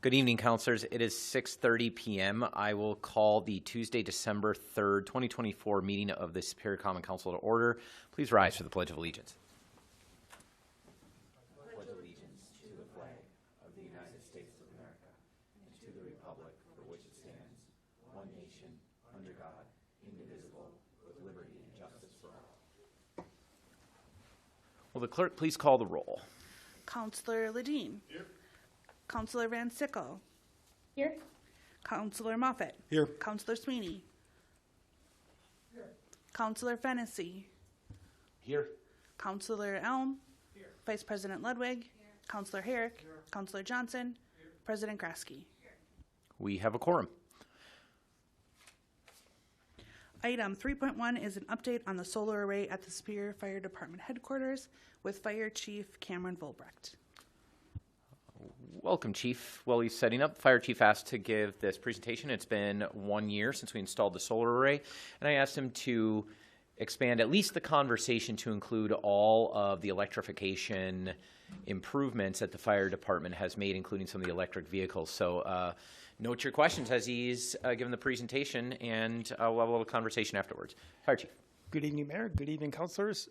Good evening, councilors. It is 6:30 p.m. I will call the Tuesday, December 3rd, 2024 meeting of the Superior Common Council to order. Please rise for the Pledge of Allegiance. I pledge allegiance to the flag of the United States of America and to the republic for which it stands, one nation, under God, indivisible, with liberty and justice for all. Will the clerk please call the roll? Councillor Ledeen. Here. Councillor Van Sickle. Here. Councillor Moffett. Here. Councillor Sweeney. Here. Councillor Fennessy. Here. Councillor Elm. Here. Vice President Ludwig. Here. Councillor Herrick. Here. Councillor Johnson. Here. President Kraske. We have a quorum. Item 3.1 is an update on the solar array at the Superior Fire Department headquarters with Fire Chief Cameron Volbrecht. Welcome, Chief. While he's setting up, Fire Chief asked to give this presentation. It's been 1 year since we installed the solar array, and I asked him to expand at least the conversation to include all of the electrification improvements that the fire department has made, including some of the electric vehicles. So note your questions as he's given the presentation, and we'll have a little conversation afterwards. Fire Chief. Good evening, Mayor. Good evening, councilors.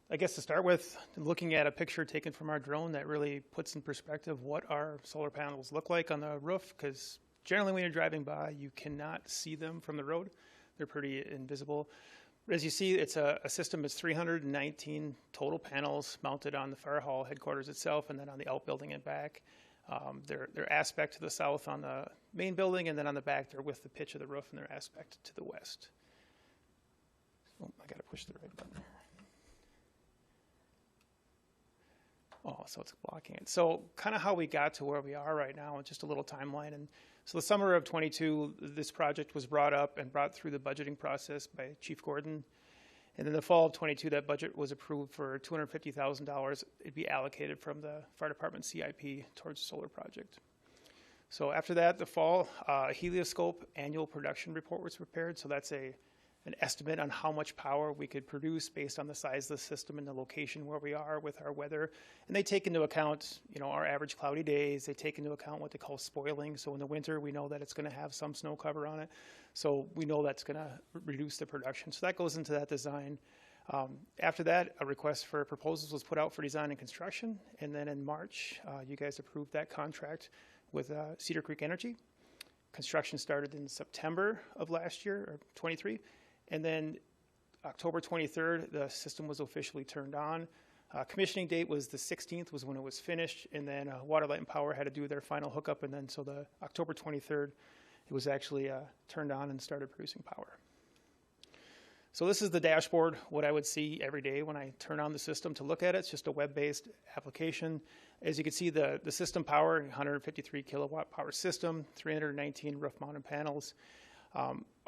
I guess to start with, looking at a picture taken from our drone that really puts in perspective what our solar panels look like on the roof, because generally when you're driving by, you cannot see them from the road. They're pretty invisible. But as you see, it's a system that's 319 total panels mounted on the fire hall headquarters itself and then on the outbuilding and back. Their aspect to the south on the main building, and then on the back they're with the pitch of the roof and their aspect to the west. Oh, I got to push the right button here. Oh, so it's blocking it. So kind of how we got to where we are right now, just a little timeline. And so the summer of 22, this project was brought up and brought through the budgeting process by Chief Gordon. And in the fall of 22, that budget was approved for $250,000. It'd be allocated from the fire department CIP towards the solar project. So after that, the fall, helioscope annual production report was prepared. So that's an estimate on how much power we could produce based on the size of the system and the location where we are with our weather. And they take into account, our average cloudy days. They take into account what they call spoiling. So in the winter, we know that it's going to have some snow cover on it. So we know that's going to reduce the production. So that goes into that design. After that, a request for proposals was put out for design and construction. And then in March, you guys approved that contract with Cedar Creek Energy. Construction started in September of last year, or 23. And then October 23rd, the system was officially turned on. Commissioning date was the 16th was when it was finished. And then Water, Light, and Power had to do their final hookup. And then so the October 23rd, it was actually turned on and started producing power. So this is the dashboard, what I would see every day when I turn on the system to look at it. It's just a web-based application. As you can see, the system power, 153 kilowatt power system, 319 roof-mounted panels.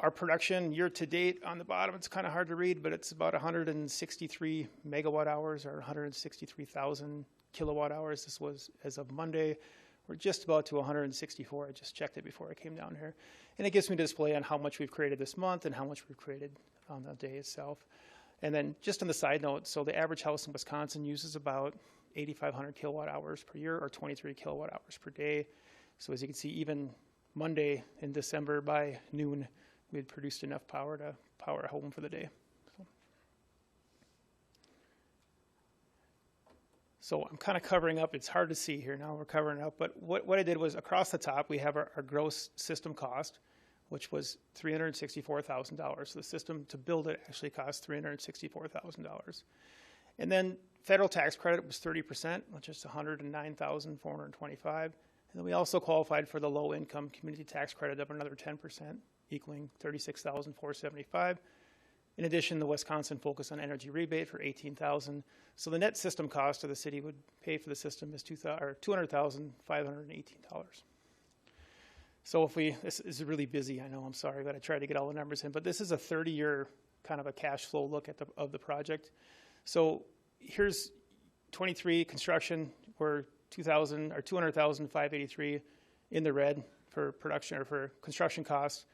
Our production year to date on the bottom, it's kind of hard to read, but it's about 163 megawatt hours or 163,000 kilowatt hours. This was as of Monday. We're just about to 164. I just checked it before I came down here. And it gives me a display on how much we've created this month and how much we've created on the day itself. And then just on the side note, so the average house in Wisconsin uses about 8,500 kilowatt hours per year or 23 kilowatt hours per day. So as you can see, even Monday in December by noon, we had produced enough power to power a home for the day. So I'm kind of covering up. It's hard to see here now. We're covering up. But what I did was across the top, we have our gross system cost, which was $364,000. So the system to build it actually cost $364,000. And then federal tax credit was 30%, which is $109,425. And then we also qualified for the low-income community tax credit of another 10%, equaling $36,475. In addition, the Wisconsin Focus on Energy rebate for $18,000. So the net system cost of the city would pay for the system is $200,518. So if this is really busy, I know, I'm sorry, but I tried to get all the numbers in. But this is a 30-year kind of a cash flow look at of the project. So here's 23 construction. We're 200,583 in the red for production or for construction costs.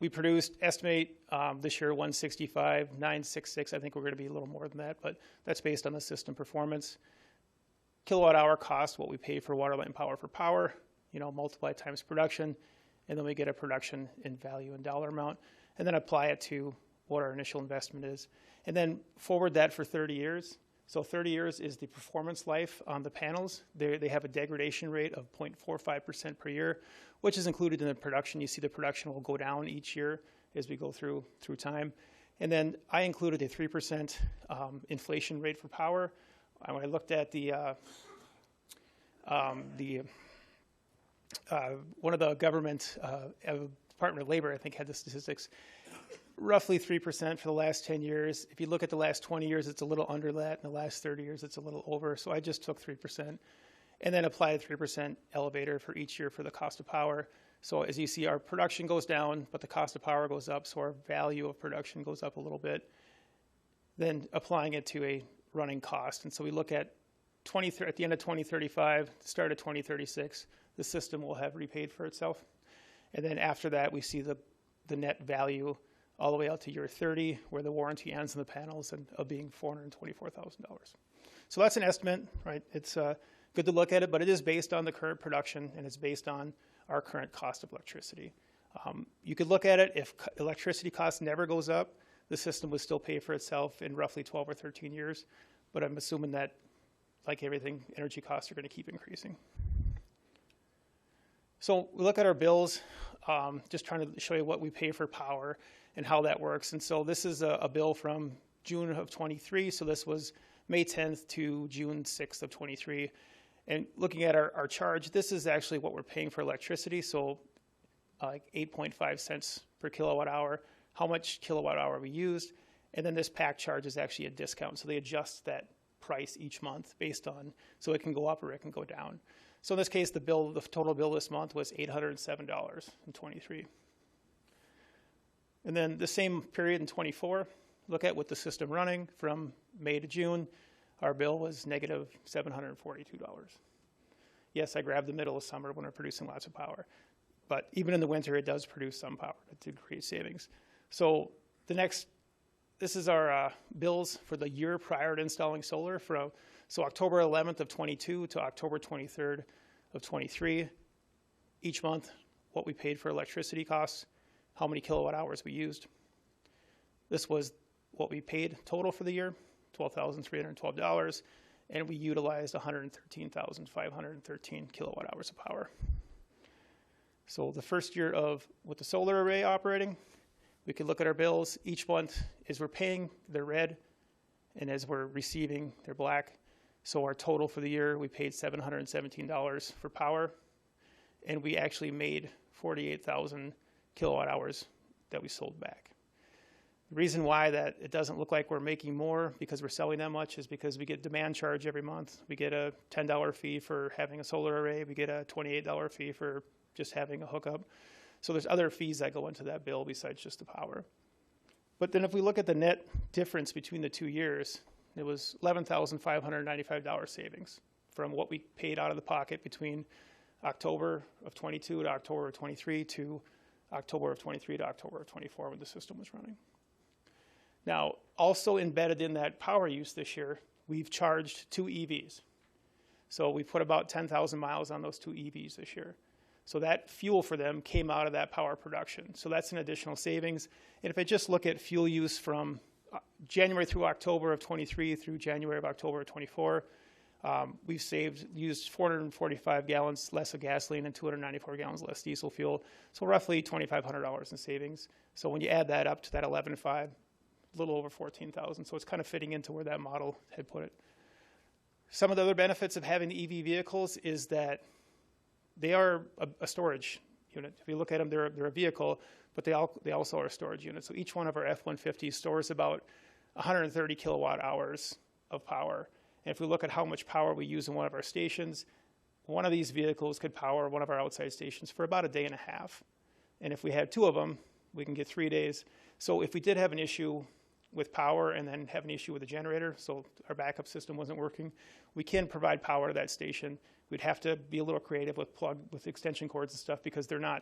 We produced, estimate this year 165, 966. I think we're going to be a little more than that, but that's based on the system performance. kilowatt hour cost, what we pay for water, light, and power for power, multiply times production, and then we get a production in value and dollar amount, and then apply it to what our initial investment is. And then forward that for 30 years. So 30 years is the performance life on the panels. They have a degradation rate of 0.45% per year, which is included in the production. You see the production will go down each year as we go through time. And then I included a 3% inflation rate for power. When I looked at one of the government, Department of Labor, I think, had the statistics, roughly 3% for the last 10 years. If you look at the last 20 years, it's a little under that. In the last 30 years, it's a little over. So I just took 3% and then applied a 3% elevator for each year for the cost of power. So as you see, our production goes down, but the cost of power goes up, so our value of production goes up a little bit. Then applying it to a running cost. And so we look at at the end of 2035, start of 2036, the system will have repaid for itself. And then after that, we see the net value all the way out to year 30, where the warranty ends on the panels, and of being $424,000. So that's an estimate, right? It's good to look at it, but it is based on the current production, and it's based on our current cost of electricity. You could look at it, if electricity cost never goes up, the system would still pay for itself in roughly 12 or 13 years, but I'm assuming that, like everything, energy costs are going to keep increasing. So we look at our bills, just trying to show you what we pay for power and how that works. And so this is a bill from June of 23, so this was May 10th to June 6th of 23. And looking at our charge, this is actually what we're paying for electricity, so like 8.5 cents per kilowatt hour, how much kilowatt hour we used, and then this pack charge is actually a discount, so they adjust that price each month based on, so it can go up or it can go down. So in this case, the total bill this month was $807.23. And then the same period in 24, look at with the system running from May to June, our bill was negative $742. Yes, I grabbed the middle of summer when we're producing lots of power, but even in the winter, it does produce some power to create savings. So this is our bills for the year prior to installing solar, so October 11th of 22 to October 23rd of 23. Each month, what we paid for electricity costs, how many kilowatt hours we used. This was what we paid total for the year, $12,312, and we utilized 113,513 kilowatt hours of power. So the first year with the solar array operating, we could look at our bills. Each month, as we're paying, they're red, and as we're receiving, they're black. So our total for the year, we paid $717 for power, and we actually made 48,000 kilowatt hours that we sold back. The reason why that it doesn't look like we're making more because we're selling that much is because we get demand charge every month. We get a $10 fee for having a solar array. We get a $28 fee for just having a hookup. So there's other fees that go into that bill besides just the power. But then if we look at the net difference between the 2 years, it was $11,595 savings from what we paid out of the pocket between October of 22 to October of 23 to October of 23 to October of 24 when the system was running. Now, also embedded in that power use this year, we've charged 2 EVs. So we put about 10,000 miles on those 2 EVs this year. So that fuel for them came out of that power production. So that's an additional savings. And if I just look at fuel use from January through October of 23 through January of October of 24, we've used 445 gallons less of gasoline and 294 gallons less diesel fuel. So roughly $2,500 in savings. So when you add that up to that 11.5, a little over 14,000. So it's kind of fitting into where that model had put it. Some of the other benefits of having the EV vehicles is that they are a storage unit. If you look at them, they're a vehicle, but they also are a storage unit. So each one of our F-150s stores about 130 kilowatt hours of power. And if we look at how much power we use in one of our stations, one of these vehicles could power one of our outside stations for about a day and a half. And if we had 2 of them, we can get 3 days. So if we did have an issue with power and then have an issue with the generator, so our backup system wasn't working, we can provide power to that station. We'd have to be a little creative with extension cords and stuff because the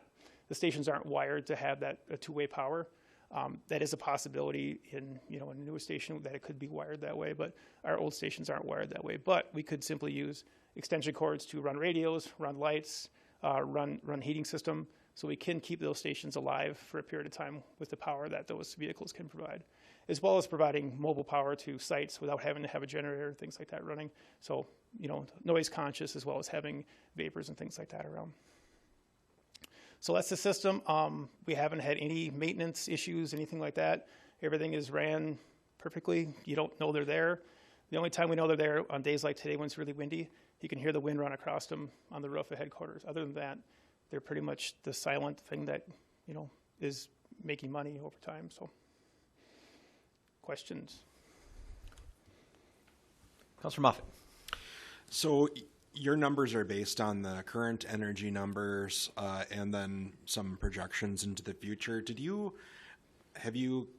stations aren't wired to have that 2-way power. That is a possibility in, you know, a newer station that it could be wired that way, but our old stations aren't wired that way. But we could simply use extension cords to run radios, run lights, run heating system, so we can keep those stations alive for a period of time with the power that those vehicles can provide, as well as providing mobile power to sites without having to have a generator, things like that running. So, you know, noise conscious, as well as having vapors and things like that around. So that's the system. We haven't had any maintenance issues, anything like that. Everything is ran perfectly. You don't know they're there. The only time we know they're there on days like today when it's really windy, you can hear the wind run across them on the roof of headquarters. Other than that, they're pretty much the silent thing that, you know, is making money over time. So, questions? Councilor Moffett. So your numbers are based on the current energy numbers and then some projections into the future. Have you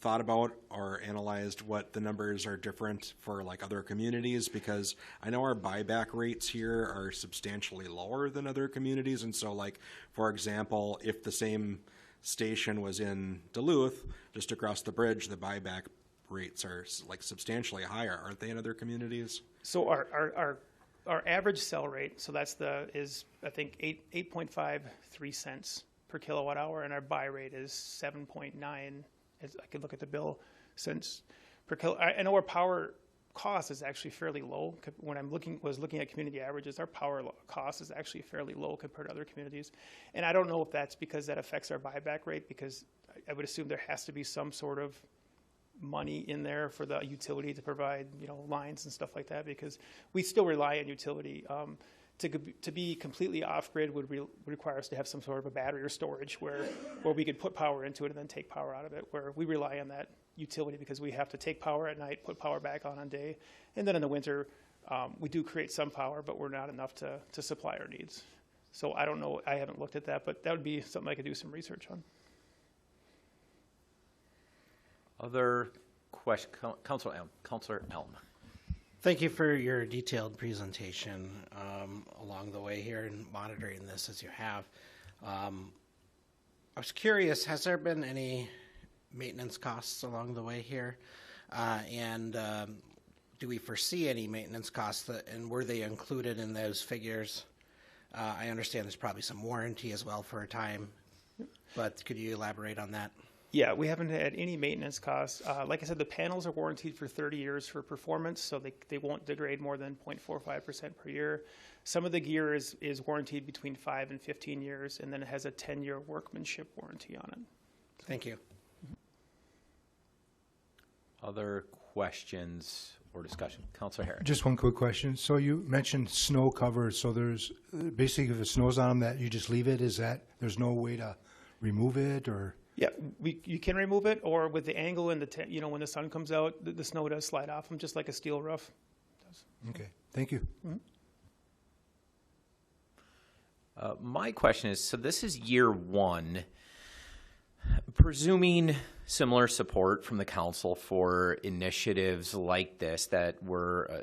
thought about or analyzed what the numbers are different for like other communities? Because I know our buyback rates here are substantially lower than other communities. And so, like, for example, if the same station was in Duluth, just across the bridge, the buyback rates are like substantially higher, aren't they, in other communities? So our average sell rate, so that's is I think 8.53 cents per kilowatt hour, and our buy rate is 7.9. As I could look at the bill, cents per kilo. I know our power cost is actually fairly low. When was looking at community averages, our power cost is actually fairly low compared to other communities. And I don't know if that's because that affects our buyback rate, because I would assume there has to be some sort of money in there for the utility to provide, you know, lines and stuff like that, because we still rely on utility. To be completely off-grid would require us to have some sort of a battery or storage where we could put power into it and then take power out of it, where we rely on that utility because we have to take power at night, put power back on day. And then in the winter, we do create some power, but we're not enough to supply our needs. So I don't know. I haven't looked at that, but that would be something I could do some research on. Other questions? Councilor Elm. Thank you for your detailed presentation along the way here and monitoring this as you have. I was curious, has there been any maintenance costs along the way here? And do we foresee any maintenance costs, and were they included in those figures? I understand there's probably some warranty as well for a time, but could you elaborate on that? Yeah, we haven't had any maintenance costs. Like I said, the panels are warranted for 30 years for performance, so they won't degrade more than 0.45% per year. Some of the gear is warranted between 5 and 15 years, and then it has a 10-year workmanship warranty on it. Thank you. Other questions or discussion? Councilor Herrick. Just one quick question. So you mentioned snow cover. So there's basically, if it snows on them, that you just leave it. Is that there's no way to remove it, or? Yeah, you can remove it, or with the angle and when the sun comes out, the snow does slide off them, just like a steel roof does. Okay, thank you. Mm-hmm. My question is, so this is year one. Presuming similar support from the council for initiatives like this that were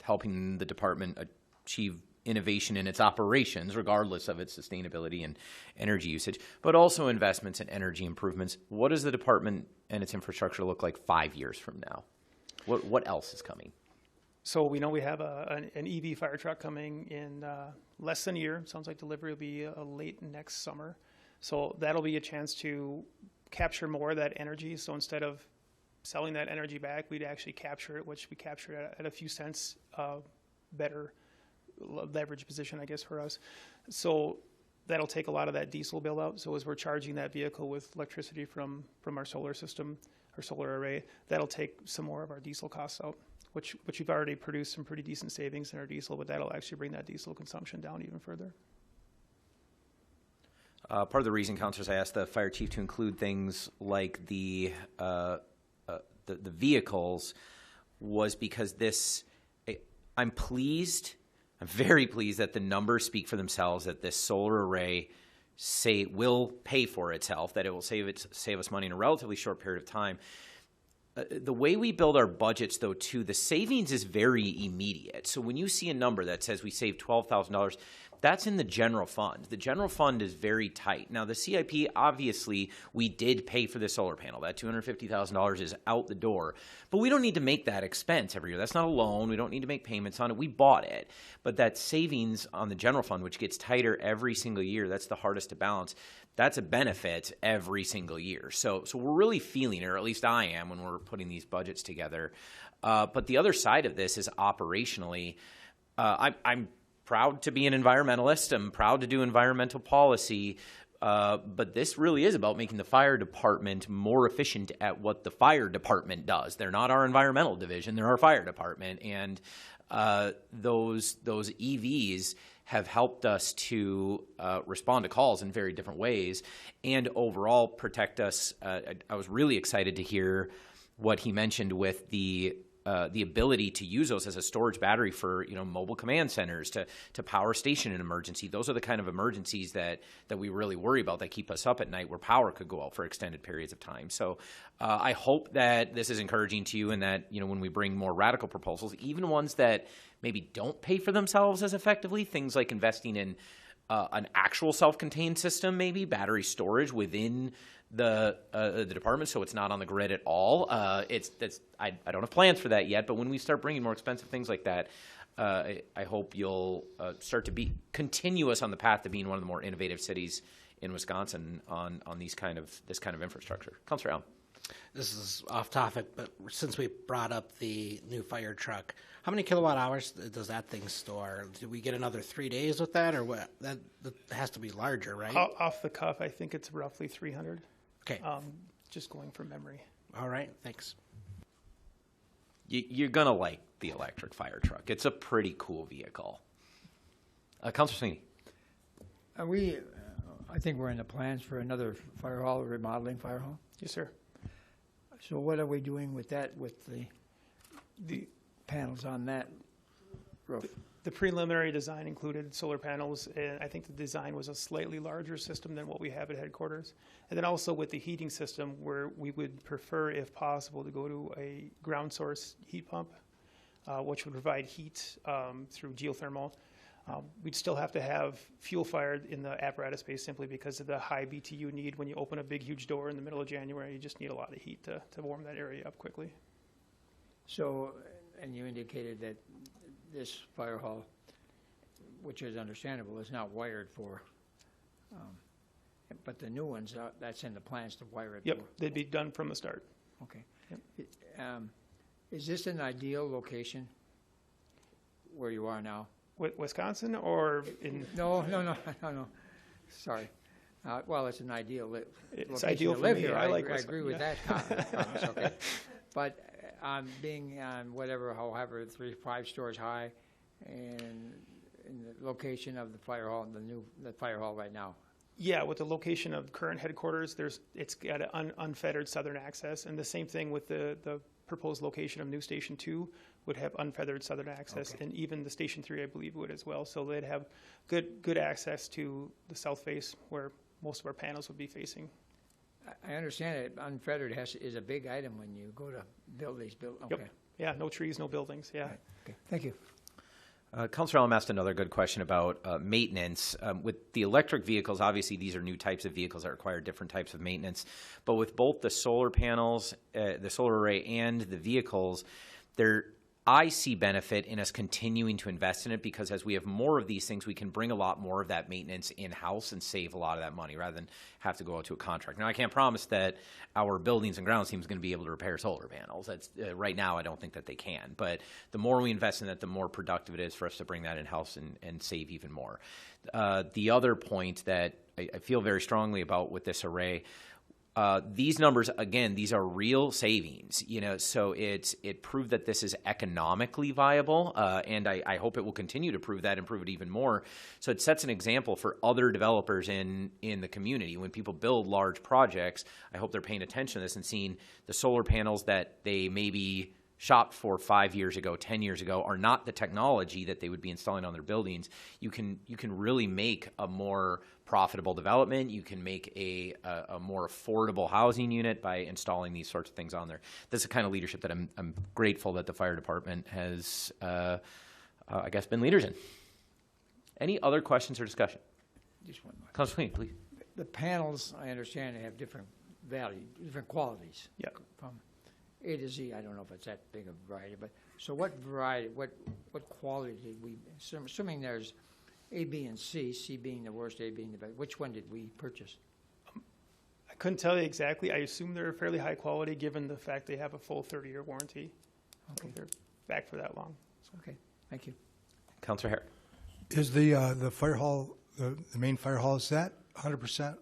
helping the department achieve innovation in its operations, regardless of its sustainability and energy usage, but also investments in energy improvements. What does the department and its infrastructure look like 5 years from now? What else is coming? So we know we have an EV fire truck coming in less than a year. Sounds like delivery will be late next summer. So that'll be a chance to capture more of that energy. So instead of selling that energy back, we'd actually capture it, which we capture at a few cents better leverage position, I guess, for us. So that'll take a lot of that diesel bill out. So as we're charging that vehicle with electricity from our solar system, our solar array, that'll take some more of our diesel costs out, which we've already produced some pretty decent savings in our diesel, but that'll actually bring that diesel consumption down even further. Part of the reason, councilors, I asked the fire chief to include things like the vehicles was because I'm very pleased that the numbers speak for themselves, that this solar array will pay for itself, that it will save us money in a relatively short period of time. The way we build our budgets, though, too, the savings is very immediate. So when you see a number that says we save $12,000, that's in the general fund. The general fund is very tight. Now, the CIP, obviously, we did pay for the solar panel. That $250,000 is out the door. But we don't need to make that expense every year. That's not a loan. We don't need to make payments on it. We bought it. But that savings on the general fund, which gets tighter every single year, that's the hardest to balance. That's a benefit every single year. So we're really feeling it, or at least I am, when we're putting these budgets together. But the other side of this is operationally, I'm proud to be an environmentalist. I'm proud to do environmental policy. But this really is about making the fire department more efficient at what the fire department does. They're not our environmental division. They're our fire department. And those EVs have helped us to respond to calls in very different ways and overall protect us. I was really excited to hear what he mentioned with the ability to use those as a storage battery for, mobile command centers to power station an emergency. Those are the kind of emergencies that we really worry about, that keep us up at night, where power could go out for extended periods of time. So I hope that this is encouraging to you, and that, when we bring more radical proposals, even ones that maybe don't pay for themselves as effectively, things like investing in an actual self-contained system, maybe battery storage within the department, so it's not on the grid at all. I don't have plans for that yet, but when we start bringing more expensive things like that, I hope you'll start to be continuous on the path to being one of the more innovative cities in Wisconsin on this kind of infrastructure. Councilor Allen. This is off topic, but since we brought up the new fire truck, how many kilowatt hours does that thing store? Do we get another 3 days with that, or what? That has to be larger, right? Off the cuff, I think it's roughly 300. Okay. Just going from memory. All right, thanks. You're going to like the electric fire truck. It's a pretty cool vehicle. Councilor Sweeney. I think we're in the plans for another fire hall, remodeling fire hall. Yes, sir. So what are we doing with that, with the panels on that roof? The preliminary design included solar panels, and I think the design was a slightly larger system than what we have at headquarters. And then also with the heating system, where we would prefer, if possible, to go to a ground source heat pump, which would provide heat through geothermal. We'd still have to have fuel fired in the apparatus space, simply because of the high BTU need. When you open a big, huge door in the middle of January, you just need a lot of heat to warm that area up quickly. So, and you indicated that this fire hall, which is understandable, is not wired for, but the new ones, that's in the plans to wire it. Yep, for. they'd be done from the start. Okay. Yep. Is this an ideal location where you are now? Wisconsin or in? No. Sorry. Well, it's an ideal It's location ideal to for live me. here. I like I Wisconsin, agree with yeah. that comment, okay. But being on however, 3-5 stories high, and in the location of the fire hall, the fire hall right now. Yeah, with the location of current headquarters, it's got an unfettered southern access, and the same thing with the proposed location of New Station 2 would have unfettered southern access, Okay. and even the Station 3, I believe, would as well. So they'd have good access to the south face, where most of our panels would be facing. I understand it. Unfettered is a big item when you go to build these buildings. Okay. Yep. Yeah, no trees, no buildings. Yeah. Okay. Thank you. Councilor Allen asked another good question about maintenance. With the electric vehicles, obviously these are new types of vehicles that require different types of maintenance. But with both the solar panels, the solar array, and the vehicles, I see benefit in us continuing to invest in it, because as we have more of these things, we can bring a lot more of that maintenance in-house and save a lot of that money rather than have to go out to a contract. Now, I can't promise that our buildings and grounds team is going to be able to repair solar panels. That's right now, I don't think that they can. But the more we invest in it, the more productive it is for us to bring that in-house and save even more. The other point that I feel very strongly about with this array, these numbers, again, these are real savings, so it proved that this is economically viable, and I hope it will continue to prove that and prove it even more. So it sets an example for other developers in the community. When people build large projects, I hope they're paying attention to this and seeing the solar panels that they maybe shopped for 5 years ago, 10 years ago, are not the technology that they would be installing on their buildings. You can really make a more profitable development. You can make a more affordable housing unit by installing these sorts of things on there. That's the kind of leadership that I'm grateful that the fire department has, I guess, been leaders in. Any other questions or discussion? Just one more. Councilor Sweeney, please. The panels, I understand they have different value, different qualities. Yeah. From A to Z, I don't know if it's that big a variety, but, so what variety, what quality did we, assuming there's A, B, and C, C being the worst, A being the best, which one did we purchase? I couldn't tell you exactly. I assume they're fairly high quality, given the fact they have a full 30-year warranty. So Okay. they're back for that long. Okay, thank you. Councilor Herrick. Is the fire hall, the main fire hall, is that 100%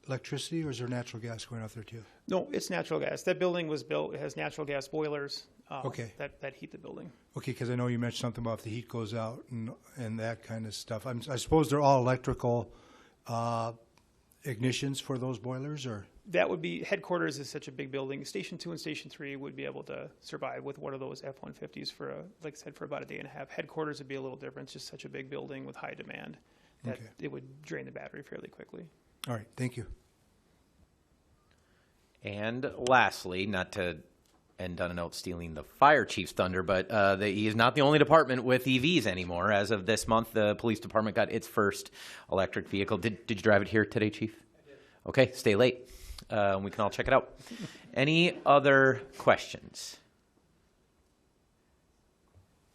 electricity, or is there natural gas going out there too? No, it's natural gas. That building was built, it has natural gas boilers Okay. that heat the building. Okay, because I know you mentioned something about if the heat goes out and that kind of stuff. I suppose they're all electrical ignitions for those boilers, or? That would be, headquarters is such a big building. Station 2 and Station 3 would be able to survive with one of those F-150s for, like I said, for about a day and a half. Headquarters would be a little different. It's just such a big building with high demand that Okay. it would drain the battery fairly quickly. All right, thank you. And lastly, not to end on a note stealing the fire chief's thunder, but he is not the only department with EVs anymore. As of this month, the police department got its first electric vehicle. Did you drive it here today, Chief? I did. Okay, stay late. We can all check it out. Any other questions?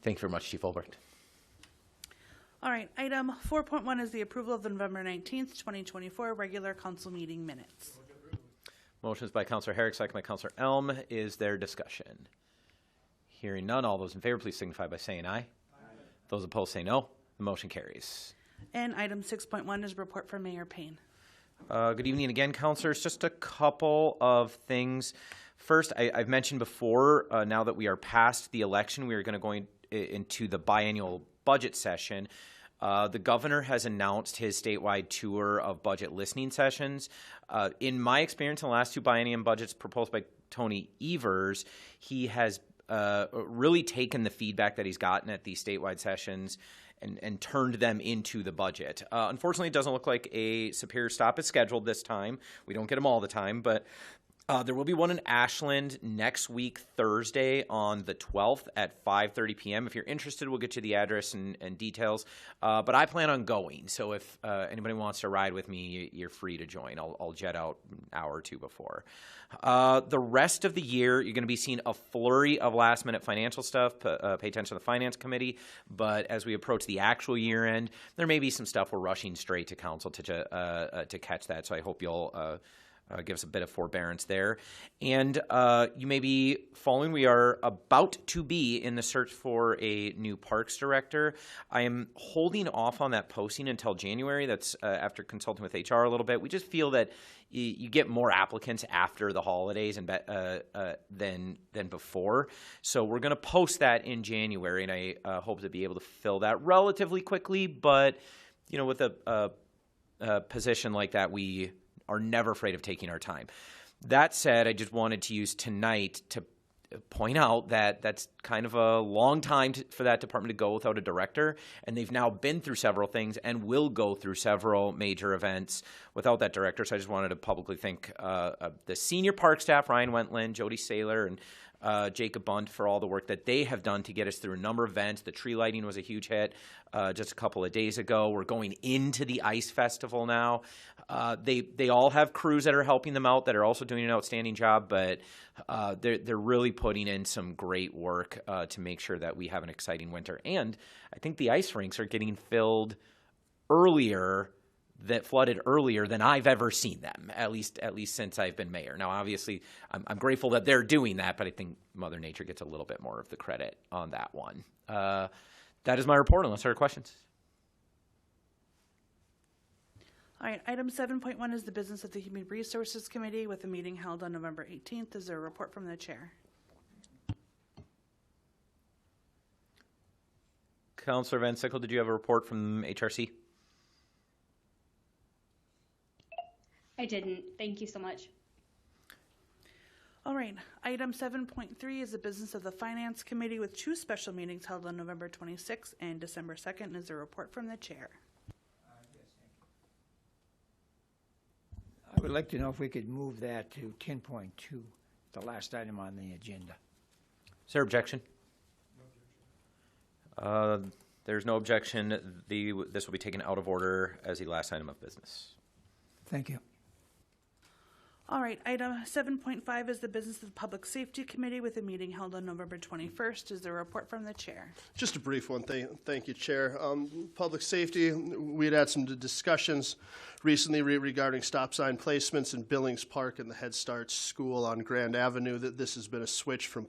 Thank you very much, Chief Olbrecht. All right, item 4.1 is the approval of the November 19th, 2024 regular council meeting minutes. Motion is by Councilor Herrick, second by Councilor Elm. Is there discussion? Hearing none, all those in favor, please signify by saying aye. Aye. Those opposed say no. The motion carries. And item 6.1 is a report from Mayor Payne. Good evening again, councilors. Just a couple of things. First, I've mentioned before, now that we are past the election, we are going to go into the biannual budget session. The governor has announced his statewide tour of budget listening sessions. In my experience, in the last two biennium budgets proposed by Tony Evers, he has really taken the feedback that he's gotten at these statewide sessions and turned them into the budget. Unfortunately, it doesn't look like a Superior stop is scheduled this time. We don't get them all the time, but there will be one in Ashland next week, Thursday, on the 12th at 5:30 p.m. If you're interested, we'll get you the address and details. But I plan on going, so if anybody wants to ride with me, you're free to join. I'll jet out an hour or two before. The rest of the year, you're going to be seeing a flurry of last-minute financial stuff. Pay attention to the Finance Committee. But as we approach the actual year end, there may be some stuff we're rushing straight to council to catch that. So I hope you'll give us a bit of forbearance there. And you may be following, we are about to be in the search for a new parks director. I am holding off on that posting until January. That's after consulting with HR a little bit. We just feel that you get more applicants after the holidays and than before. So we're going to post that in January, and I hope to be able to fill that relatively quickly. But, you know, with a position like that, we are never afraid of taking our time. That said, I just wanted to use tonight to point out that that's kind of a long time for that department to go without a director, and they've now been through several things and will go through several major events without that director. So I just wanted to publicly thank the senior park staff, Ryan Wentland, Jody Saylor, and Jacob Bunt for all the work that they have done to get us through a number of events. The tree lighting was a huge hit just a couple of days ago. We're going into the Ice Festival now. They all have crews that are helping them out that are also doing an outstanding job, but they're really putting in some great work to make sure that we have an exciting winter. And I think the ice rinks are getting filled earlier, that flooded earlier than I've ever seen them, at least since I've been mayor. Now, obviously, I'm grateful that they're doing that, but I think Mother Nature gets a little bit more of the credit on that one. That is my report, unless there are questions. All right, item 7.1 is the business of the Human Resources Committee with a meeting held on November 18th. Is there a report from the chair? Councilor Van Sickle, did you have a report from HRC? I didn't. Thank you so much. All right, item 7.3 is the business of the Finance Committee with two special meetings held on November 26th and December 2nd. Is there a report from the chair? I would like to know if we could move that to 10.2, the last item on the agenda. Is there objection? There's no objection. This will be taken out of order as the last item of business. Thank you. All right, item 7.5 is the business of the Public Safety Committee with a meeting held on November 21st. Is there a report from the chair? Just a brief one. Thank you, Chair. Public safety, we had some discussions recently regarding stop sign placements in Billings Park and the Head Start School on Grand Avenue. This has been a switch from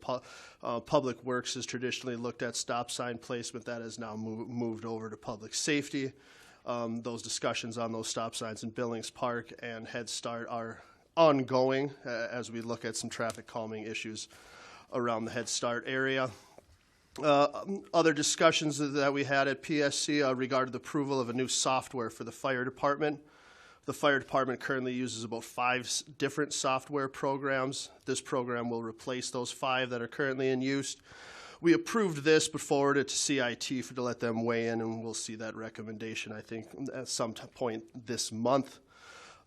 Public Works has traditionally looked at stop sign placement. That has now moved over to public safety. Those discussions on those stop signs in Billings Park and Head Start are ongoing as we look at some traffic calming issues around the Head Start area. Other discussions that we had at PSC regarded the approval of a new software for the fire department. The fire department currently uses about 5 different software programs. This program will replace those 5 that are currently in use. We approved this but forwarded it to CIT to let them weigh in, and we'll see that recommendation, I think, at some point this month.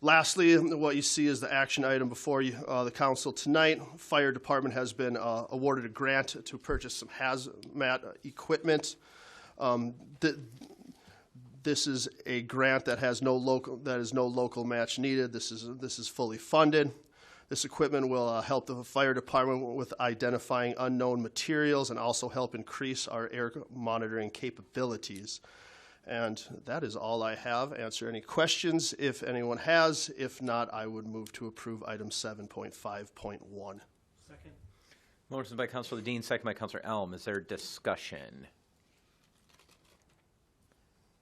Lastly, what you see is the action item before you, the council tonight. Fire department has been awarded a grant to purchase some hazmat equipment. This is a grant that has no local match needed. This is fully funded. This equipment will help the fire department with identifying unknown materials and also help increase our air monitoring capabilities. And that is all I have. Answer any questions if anyone has. If not, I would move to approve item 7.5.1. Motion by Councilor Dean, second by Councilor Elm. Is there discussion?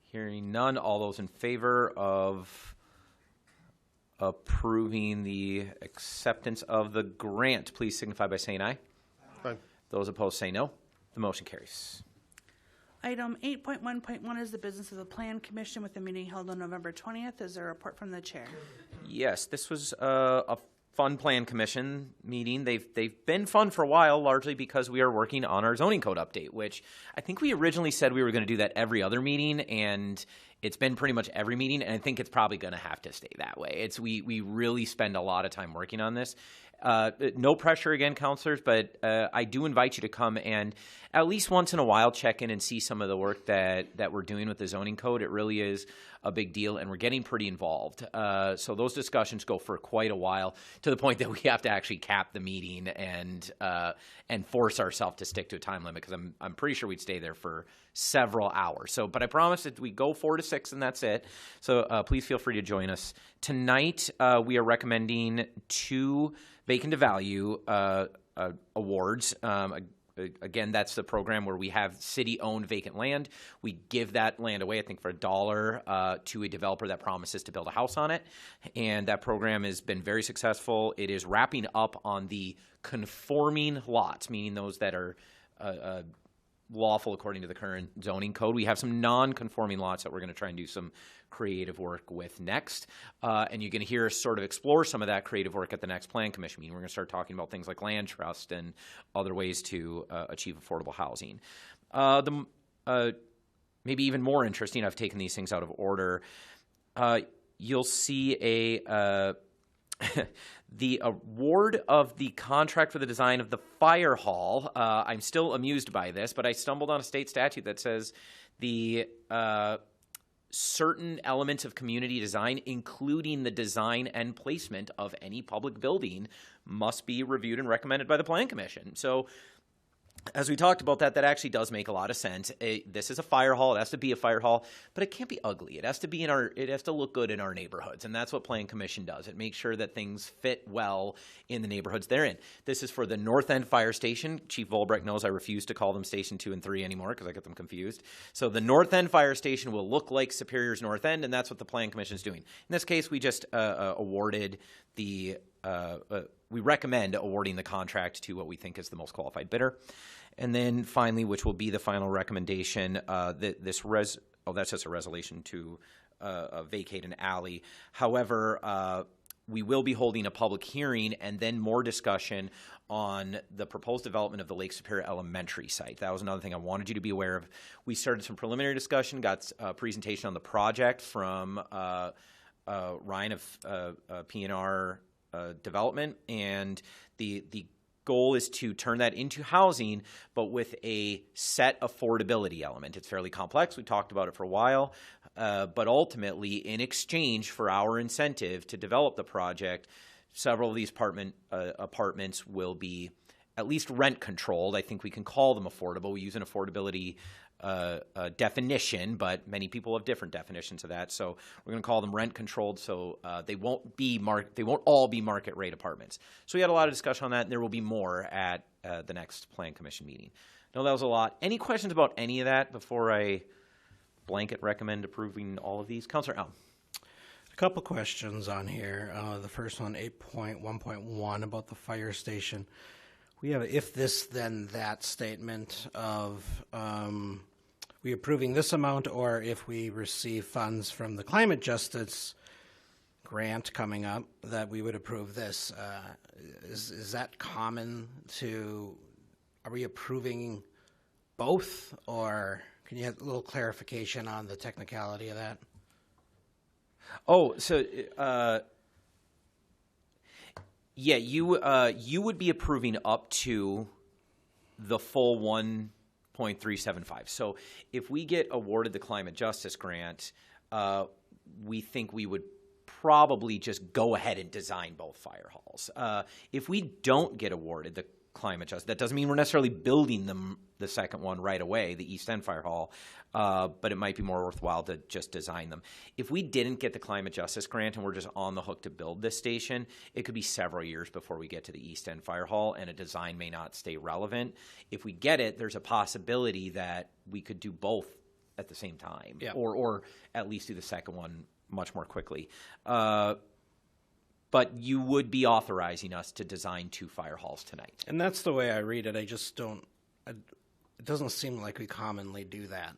Hearing none, all those in favor of approving the acceptance of the grant, please signify by saying aye. Aye. Those opposed say no. The motion carries. Item 8.1.1 is the business of the Plan Commission with a meeting held on November 20th. Is there a report from the chair? Yes, this was a fun Plan Commission meeting. They've been fun for a while, largely because we are working on our zoning code update, which I think we originally said we were going to do that every other meeting, and it's been pretty much every meeting, and I think it's probably going to have to stay that way. We really spend a lot of time working on this. No pressure again, counselors, but I do invite you to come and at least once in a while check in and see some of the work that we're doing with the zoning code. It really is a big deal, and we're getting pretty involved. So those discussions go for quite a while, to the point that we have to actually cap the meeting and force ourselves to stick to a time limit, because I'm pretty sure we'd stay there for several hours. So, but I promise that we go 4 to 6 and that's it. So please feel free to join us. Tonight we are recommending 2 vacant to value awards. Again, that's the program where we have city-owned vacant land. We give that land away, I think, for $1 to a developer that promises to build a house on it. And that program has been very successful. It is wrapping up on the conforming lots, meaning those that are lawful according to the current zoning code. We have some non-conforming lots that we're going to try and do some creative work with next. And you're going to hear us sort of explore some of that creative work at the next Plan Commission meeting. We're going to start talking about things like land trust and other ways to achieve affordable housing. Maybe even more interesting, I've taken these things out of order. You'll see the award of the contract for the design of the fire hall. I'm still amused by this, but I stumbled on a state statute that says the certain elements of community design, including the design and placement of any public building, must be reviewed and recommended by the Plan Commission. So as we talked about that actually does make a lot of sense. This is a fire hall. It has to be a fire hall, but it can't be ugly. It has to be it has to look good in our neighborhoods, and that's what Plan Commission does. It makes sure that things fit well in the neighborhoods they're in. This is for the North End Fire Station. Chief Volbrecht knows I refuse to call them Station 2 and 3 anymore because I get them confused. So the North End Fire Station will look like Superior's North End, and that's what the Plan Commission is doing. In this case, we just awarded the we recommend awarding the contract to what we think is the most qualified bidder. And then finally, which will be the final recommendation, that's just a resolution to vacate an alley. However, we will be holding a public hearing and then more discussion on the proposed development of the Lake Superior Elementary site. That was another thing I wanted you to be aware of. We started some preliminary discussion, got a presentation on the project from Ryan of P&R Development, and the goal is to turn that into housing, but with a set affordability element. It's fairly complex. We talked about it for a while. But ultimately, in exchange for our incentive to develop the project, several of these apartments will be at least rent controlled. I think we can call them affordable. We use an affordability definition, but many people have different definitions of that. So we're going to call them rent controlled. So they won't all be market rate apartments. So we had a lot of discussion on that, and there will be more at the next Plan Commission meeting. No, that was a lot. Any questions about any of that before I blanket recommend approving all of these? Councilor Elm. A couple questions on here. The first one, 8.1.1, about the fire station. We have a if this then that statement of we approving this amount, or if we receive funds from the climate justice grant coming up, that we would approve this. Is that common to, are we approving both, or can you have a little clarification on the technicality of that? Oh, so yeah, you would be approving up to the full 1.375. So if we get awarded the climate justice grant, we think we would probably just go ahead and design both fire halls. If we don't get awarded the climate justice, that doesn't mean we're necessarily building the second one right away, the East End Fire Hall, but it might be more worthwhile to just design them. If we didn't get the climate justice grant and we're just on the hook to build this station, it could be several years before we get to the East End Fire Hall, and a design may not stay relevant. If we get it, there's a possibility that we could do both at the same time, yeah, or at least do the second one much more quickly. But you would be authorizing us to design 2 fire halls tonight. And that's the way I read it. I just don't, it doesn't seem like we commonly do that.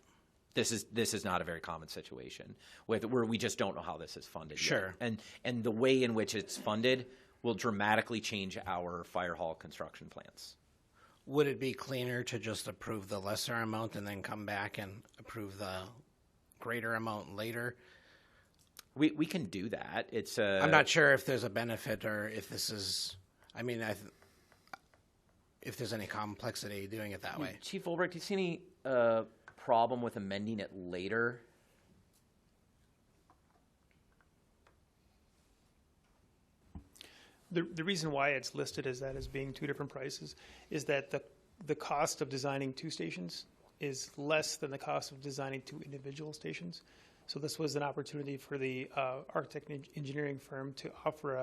This is not a very common situation where we just don't know how this is funded Sure. yet. And the way in which it's funded will dramatically change our fire hall construction plans. Would it be cleaner to just approve the lesser amount and then come back and approve the greater amount later? We can do that. It's I'm not sure if there's a benefit, or if this is, I mean, if there's any complexity doing it that way. Chief Ulbrich, do you see any problem with amending it later? The reason why it's listed as that, as being 2 different prices, is that the cost of designing 2 stations is less than the cost of designing 2 individual stations. So this was an opportunity for the architect and engineering firm to offer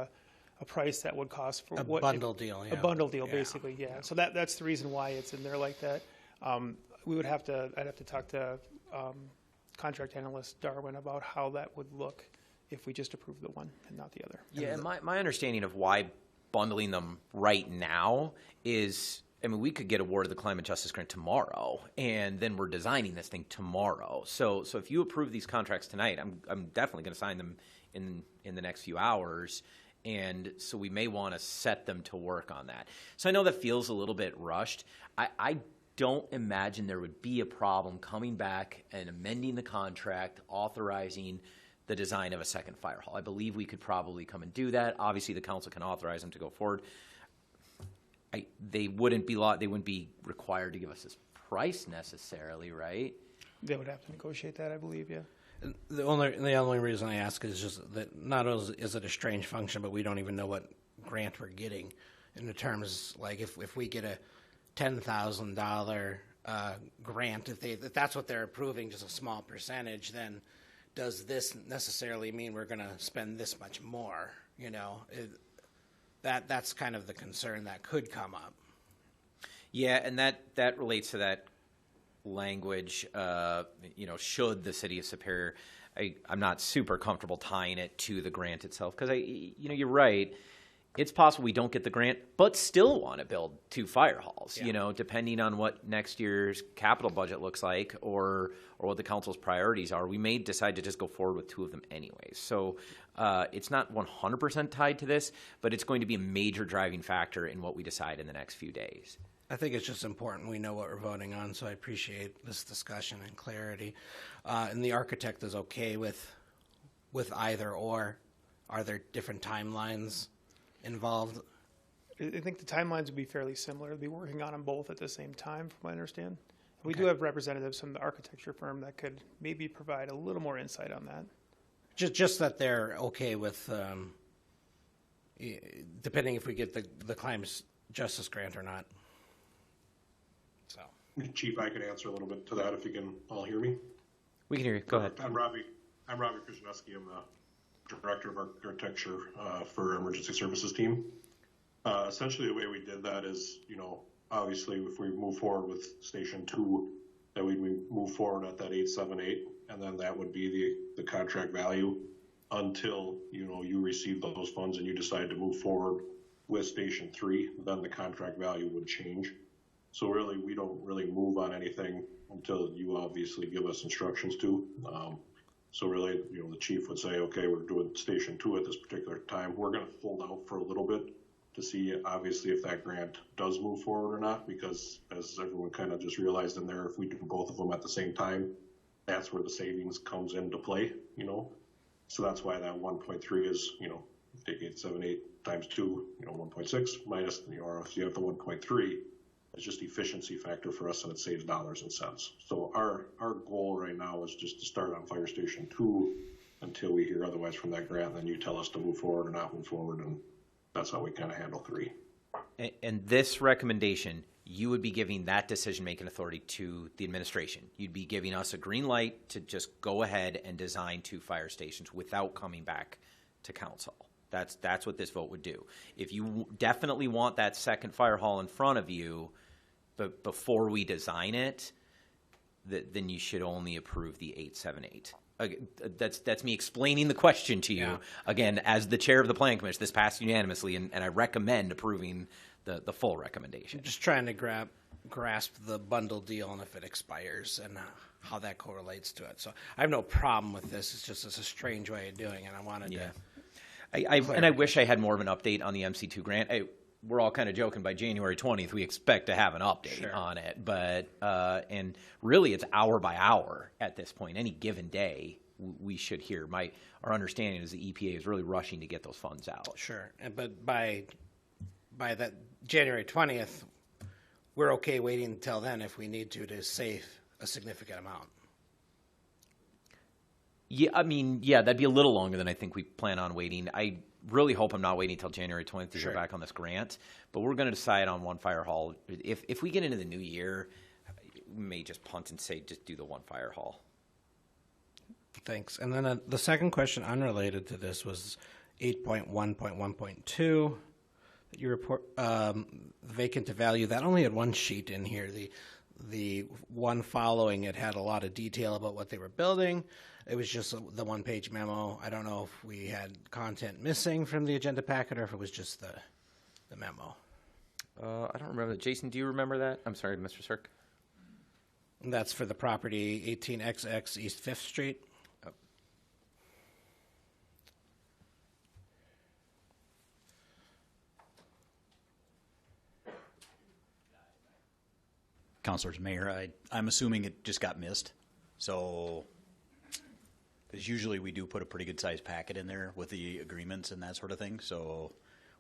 a price that would cost for a bundle deal. Yeah. A bundle deal, Yeah. basically, yeah. So that's the reason why it's in there like that. I'd have to talk to contract analyst Darwin about how that would look if we just approved the one and not the other. Yeah, and my understanding of why bundling them right now is, I mean, we could get awarded the climate justice grant tomorrow, and then we're designing this thing tomorrow. So if you approve these contracts tonight, I'm definitely going to sign them in the next few hours, and so we may want to set them to work on that. So I know that feels a little bit rushed. I don't imagine there would be a problem coming back and amending the contract, authorizing the design of a second fire hall. I believe we could probably come and do that. Obviously, the council can authorize them to go forward. They wouldn't be required to give us this price necessarily, right? They would have to negotiate that, I believe, yeah. The only reason I ask is just that not only is it a strange function, but we don't even know what grant we're getting. In the terms, like if we get a $10,000 grant, if that's what they're approving, just a small percentage, then does this necessarily mean we're going to spend this much more? You know, that's kind of the concern that could come up. Yeah, and that relates to that language, should the city of Superior, I'm not super comfortable tying it to the grant itself, because you're right. It's possible we don't get the grant, but still want to build 2 fire halls, Yeah. Depending on what next year's capital budget looks like, or what the council's priorities are. We may decide to just go forward with 2 of them anyways. So it's not 100% tied to this, but it's going to be a major driving factor in what we decide in the next few days. I think it's just important we know what we're voting on, so I appreciate this discussion and clarity. And the architect is okay with either or. Are there different timelines involved? I think the timelines would be fairly similar. We'll be working on them both at the same time, from what I understand. We do have representatives from the architecture firm that could maybe provide a little more insight on that. Just that they're okay with, depending if we get the climate justice grant or not. So. Chief, I could answer a little bit to that if you can all hear me. We can hear you. Go ahead. I'm Robbie Krzyzewski. I'm the Director of Architecture for our Emergency Services team. Essentially, the way we did that is, obviously, if we move forward with Station 2, that we move forward at that 878, and then that would be the contract value until, you receive those funds and you decide to move forward with Station 3, then the contract value would change. So really, we don't really move on anything until you obviously give us instructions to. So really, the chief would say, okay, we're doing Station 2 at this particular time. We're going to hold out for a little bit to see, obviously, if that grant does move forward or not, because as everyone kind of just realized in there, if we do both of them at the same time, that's where the savings comes into play, So that's why that 1.3 is, take 878 times 2, 1.6 minus, or if you have the 1.3, it's just efficiency factor for us, and it saves dollars and cents. So our goal right now is just to start on Fire Station 2 until we hear otherwise from that grant, and then you tell us to move forward or not move forward, and that's how we kind of handle 3. And this recommendation, you would be giving that decision-making authority to the administration. You'd be giving us a green light to just go ahead and design 2 fire stations without coming back to council. That's what this vote would do. If you definitely want that second fire hall in front of you, but before we design it, then you should only approve the 878. That's me explaining the question to you. Yeah. Again, as the chair of the Plan Commission, this passed unanimously, and I recommend approving the full recommendation. I'm just trying to grasp the bundle deal and if it expires and how that correlates to it. So I have no problem with this. It's a strange way of doing it. I wanted to. I wish I had more of an update on the MC2 grant. We're all kind of joking, by January 20th, we expect to have an update on it. But, and really it's hour by hour at this point. Any given day, we should hear. Our understanding is the EPA is really rushing to get those funds out. Sure. But by that January 20th, we're okay waiting until then if we need to save a significant amount. Yeah, that'd be a little longer than I think we plan on waiting. I really hope I'm not waiting until January 20th to hear back on this grant. But we're going to decide on 1 fire hall. If we get into the new year, we may just punt and say just do the 1 fire hall. Thanks. And then the second question unrelated to this was 8.1.1.2. You report vacant to value. That only had 1 sheet in here. The one following it had a lot of detail about what they were building. It was just the 1-page memo. I don't know if we had content missing from the agenda packet or if it was just the memo. I don't remember that. Jason, do you remember that? I'm sorry, Mr. Cirk. And that's for the property 18XX East 5th Street. Councilors, Mayor, I'm assuming it just got missed. So, because usually we do put a pretty good sized packet in there with the agreements and that sort of thing. So,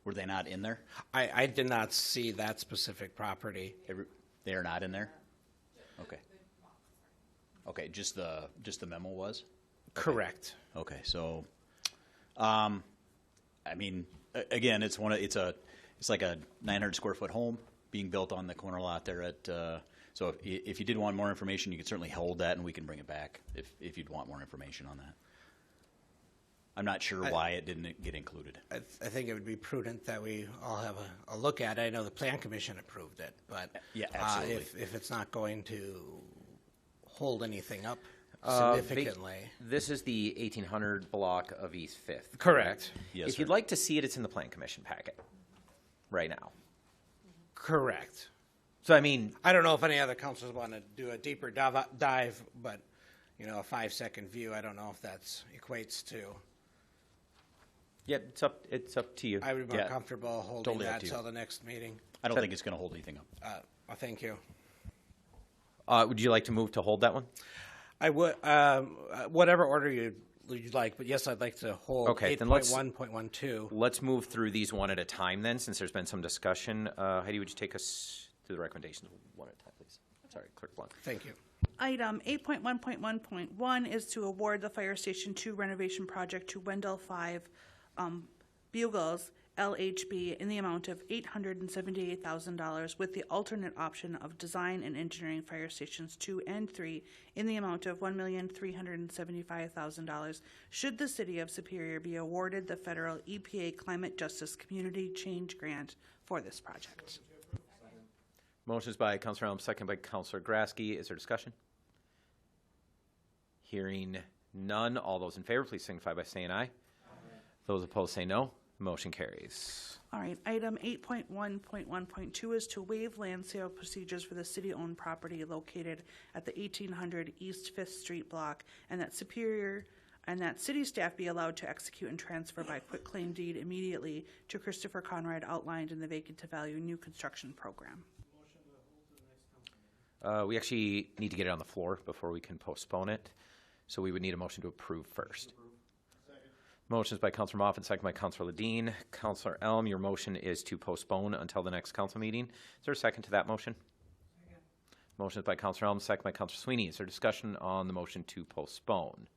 were they not in there? I did not see that specific property. They are not in there? Okay. Okay, just the memo was? Correct. Okay, so, again, it's like a 900 square foot home being built on the corner lot there at, so if you did want more information, you could certainly hold that and we can bring it back if you'd want more information on that. I'm not sure why it didn't get included. I think it would be prudent that we all have a look at it. I know the Plan Commission approved it, but yeah, absolutely. If it's not going to hold anything up significantly. This is the 1800 block of East 5th. Correct. Yes, if you'd like to see it, it's in the Plan Commission packet right now. Correct. So, I don't know if any other councils want to do a deeper dive, but, a 5-second view, I don't know if that equates to. Yeah, it's up to you. I would be more comfortable holding Totally up that to you. till the next meeting. I don't think it's going to hold anything up. Thank you. Would you like to move to hold that one? I would, whatever order you'd you'd like, but yes, I'd like to hold Okay, then let's- 8.1.12. Let's move through these one at a time then, since there's been some discussion. Heidi, would you take us through the recommendations one at a time, please? Sorry, Clerk Blunt. Thank you. Item 8.1.1.1 is to award the Fire Station 2 renovation project to Wendell 5 Bugles LHB in the amount of $878,000 with the alternate option of design and engineering Fire Stations 2 and 3 in the amount of $1,375,000 should the City of Superior be awarded the federal EPA Climate Justice Community Change Grant for this project. Motions by Councilor Elm, second by Councilor Grasky. Is there discussion? Hearing none. All those in favor, please signify by saying aye. Those opposed say no. Motion carries. All right, item 8.1.1.2 is to waive land sale procedures for the city-owned property located at the 1800 East 5th Street block, and that city staff be allowed to execute and transfer by quitclaim deed immediately to Christopher Conrad outlined in the vacant to value new construction program. We actually need to get it on the floor before we can postpone it, so we would need a motion to approve first. Motions by Councilor Moffitt, second by Councilor Ledeen. Councilor Elm, your motion is to postpone until the next council meeting. Is there a second to that motion? Second. Motions by Councilor Elm, second by Councilor Sweeney. Is there discussion on the motion to postpone?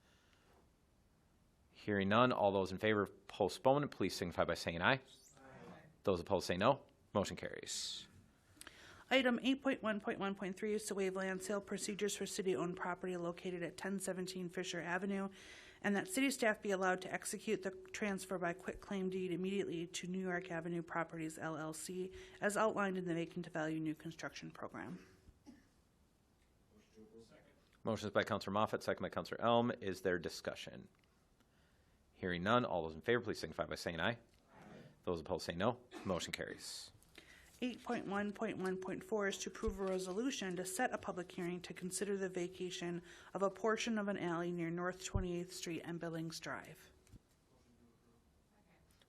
Hearing none, all those in favor of postponement, please signify by saying aye. Aye. Those opposed say no. Motion carries. Item 8.1.1.3 is to waive land sale procedures for city-owned property located at 1017 Fisher Avenue, and that city staff be allowed to execute the transfer by quitclaim deed immediately to New York Avenue Properties LLC, as outlined in the vacant to value new construction program. Motions by Councilor Moffitt, second by Councilor Elm. Is there discussion? Hearing none, all those in favor, please signify by saying aye. Aye. Those opposed say no. Motion carries. 8.1.1.4 is to approve a resolution to set a public hearing to consider the vacation of a portion of an alley near North 28th Street and Billings Drive.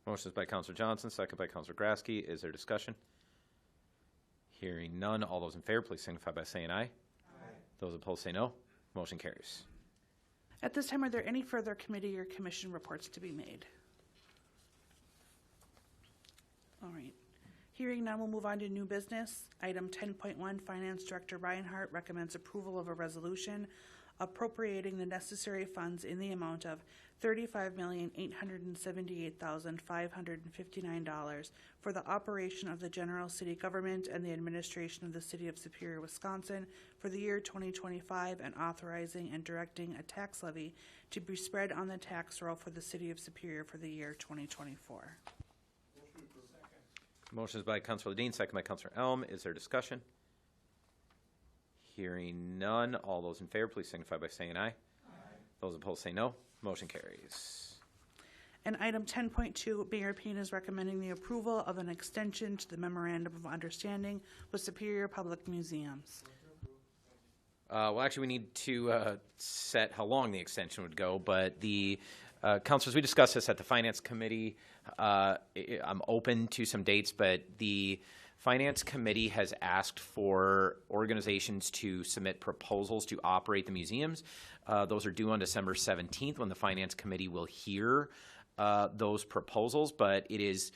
Motions by Councilor Johnson, second by Councilor Grasky. Is there discussion? Hearing none, all those in favor, please signify by saying aye. Aye. Those opposed say no. Motion carries. At this time, are there any further committee or commission reports to be made? All right. Hearing none, we'll move on to new business. Item 10.1, Finance Director Reinhardt recommends approval of a resolution appropriating the necessary funds in the amount of $35,878,559 for the operation of the general city government and the administration of the City of Superior, Wisconsin for the year 2025, and authorizing and directing a tax levy to be spread on the tax roll for the City of Superior for the year 2024. Motions by Councilor Ledeen, second by Councilor Elm. Is there discussion? Hearing none, all those in favor, please signify by saying aye. Aye. Those opposed say no. Motion carries. And item 10.2, Mayor Payne is recommending the approval of an extension to the Memorandum of Understanding with Superior Public Museums. Well, actually, we need to set how long the extension would go, but the councilors, we discussed this at the Finance Committee. I'm open to some dates, but the Finance Committee has asked for organizations to submit proposals to operate the museums. Those are due on December 17th when the Finance Committee will hear those proposals, but it is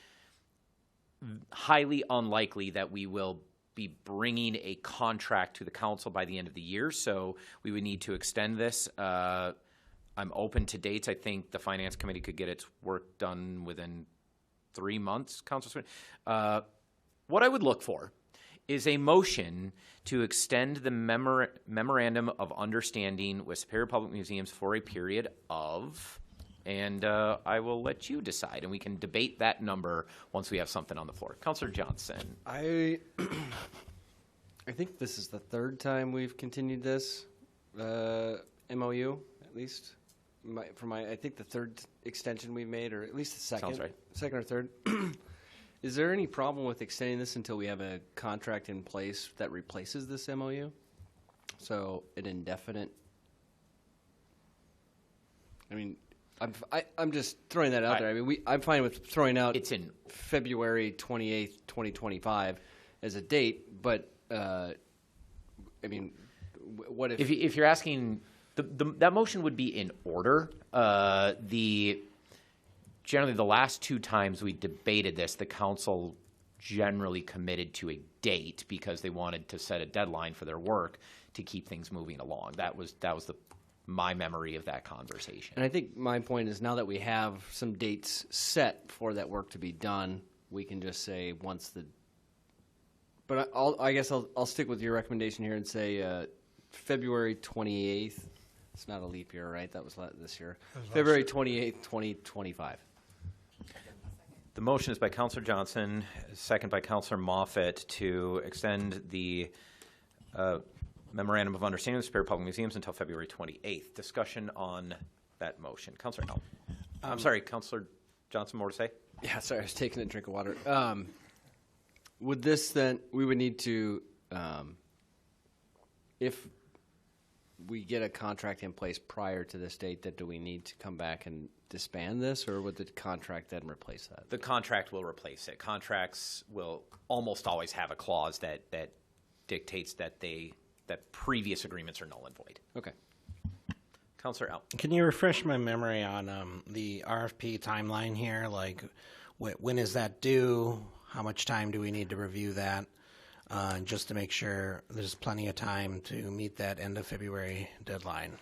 highly unlikely that we will be bringing a contract to the council by the end of the year, so we would need to extend this. I'm open to dates. I think the Finance Committee could get its work done within 3 months, Councilor Sweeney. What I would look for is a motion to extend the Memorandum of Understanding with Superior Public Museums for a period of, and I will let you decide, and we can debate that number once we have something on the floor. Councilor Johnson. I think this is the third time we've continued this MOU, at least. I think the third extension we've made, or at least the second. Sounds right. Second or third. Is there any problem with extending this until we have a contract in place that replaces this MOU? So an indefinite. I mean, I'm just throwing that out there. I mean, I'm fine with throwing out it's in February 28th, 2025 as a date, but I mean, what if you're asking That motion would be in order. Generally, the last two times we debated this, the council generally committed to a date because they wanted to set a deadline for their work to keep things moving along. That was my memory of that conversation. And I think my point is now that we have some dates set for that work to be done, we can just say once the. But I guess I'll stick with your recommendation here and say February 28th. It's not a leap year, right? That was this year. February 28th, 2025. The motion is by Councillor Johnson, second by Councillor Moffett, to extend the Memorandum of Understanding with Superior Public Museums until February 28th. Discussion on that motion. Councillor Helm. I'm sorry, Councillor Johnson, more to say? Yeah, sorry, I was taking a drink of water. Would this then, we would need to, if we get a contract in place prior to this date, that do we need to come back and disband this, or would the contract then replace that? The contract will replace it. Contracts will almost always have a clause that dictates that previous agreements are null and void. Okay. Councillor Al. Can you refresh my memory on the RFP timeline here? Like, when is that due? How much time do we need to review that? Just to make sure there's plenty of time to meet that end of February deadline.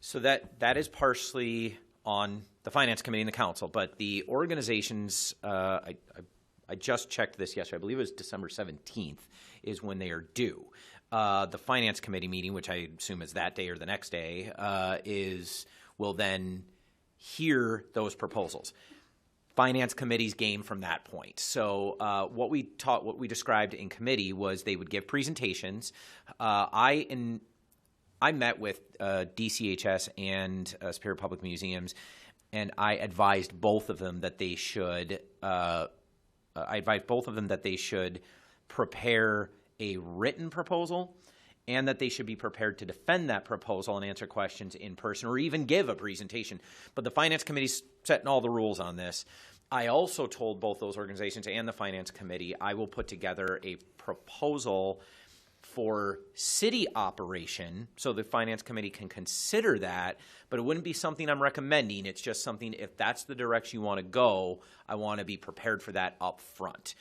So that is partially on the Finance Committee and the Council, but the organizations, I just checked this yesterday, I believe it was December 17th is when they are due. The Finance Committee meeting, which I assume is that day or the next day, will then hear those proposals. Finance Committee's game from that point. So what we described in committee was they would give presentations. I met with DCHS and Superior Public Museums, and I advised both of them that they should. Prepare a written proposal, and that they should be prepared to defend that proposal and answer questions in person, or even give a presentation. But the Finance Committee's setting all the rules on this. I also told both those organizations and the Finance Committee I will put together a proposal for city operation so the Finance Committee can consider that, but it wouldn't be something I'm recommending. It's just something, if that's the direction you want to go, I want to be prepared for that up front.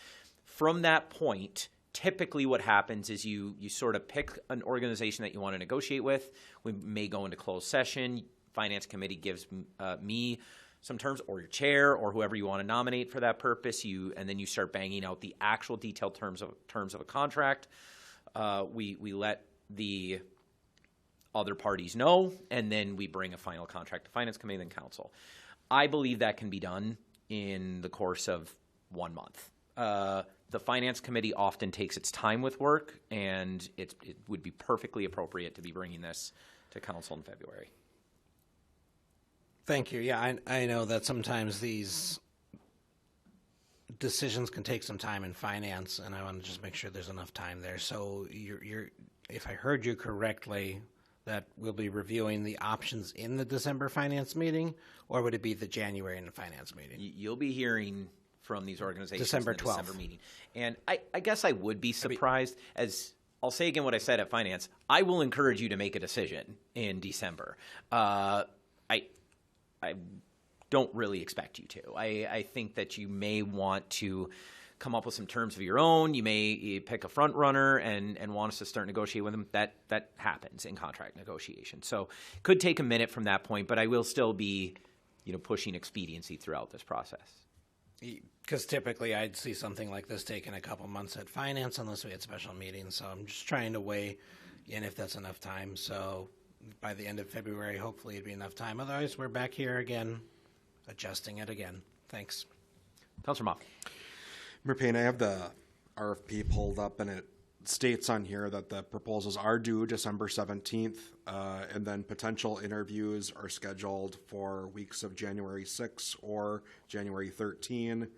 From that point, typically what happens is you sort of pick an organization that you want to negotiate with. We may go into closed session. Finance Committee gives me some terms, or your chair, or whoever you want to nominate for that purpose. And then you start banging out the actual detailed terms of a contract. We let the other parties know, and then we bring a final contract to Finance Committee and then Council. I believe that can be done in the course of 1 month. The Finance Committee often takes its time with work, and it would be perfectly appropriate to be bringing this to Council in February. Thank you. Yeah, I know that sometimes these decisions can take some time in finance, and I want to just make sure there's enough time there. So you're if I heard you correctly, that we'll be reviewing the options in the December finance meeting, or would it be the January and the finance meeting? You'll be hearing from these organizations December in the 12th. December meeting. And I guess I would be surprised, as I'll say again what I said at Finance, I will encourage you to make a decision in December. I don't really expect you to. I think that you may want to come up with some terms of your own. You may pick a front runner and want us to start negotiating with them. That happens in contract negotiation. So it could take a minute from that point, but I will still be, pushing expediency throughout this process. Because typically I'd see something like this taking a couple months at finance unless we had special meetings. So I'm just trying to weigh in if that's enough time. So by the end of February, hopefully it'd be enough time. Otherwise, we're back here again, adjusting it again. Thanks. Councilor Moff. Mayor Payne, I have the RFP pulled up, and it states on here that the proposals are due December 17th, and then potential interviews are scheduled for weeks of January 6 or January 13,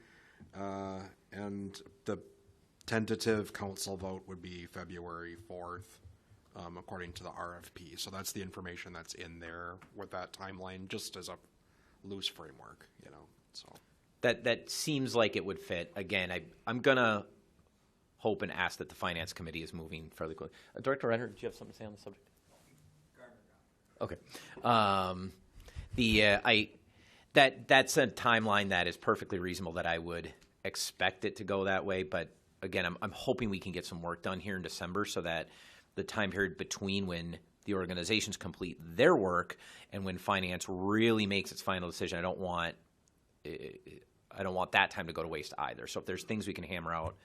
and the tentative council vote would be February 4th, according to the RFP. So that's the information that's in there with that timeline, just as a loose framework, so. That seems like it would fit. Again, I'm going to hope and ask that the Finance Committee is moving fairly quickly. Director Renner, did you have something to say on the subject? Okay. That's a timeline that is perfectly reasonable that I would expect it to go that way. But again, I'm hoping we can get some work done here in December so that the time period between when the organizations complete their work and when finance really makes its final decision, I don't want that time to go to waste either. So if there's things we can hammer out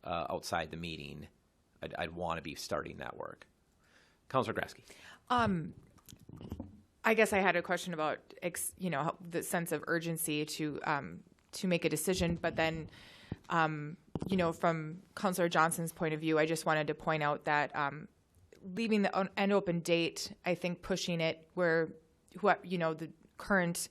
outside the meeting, I'd want to be starting that work. Councilor Grasky. I guess I had a question about, the sense of urgency to make a decision, but then, from Councilor Johnson's point of view, I just wanted to point out that leaving the end open date, I think pushing it where, the current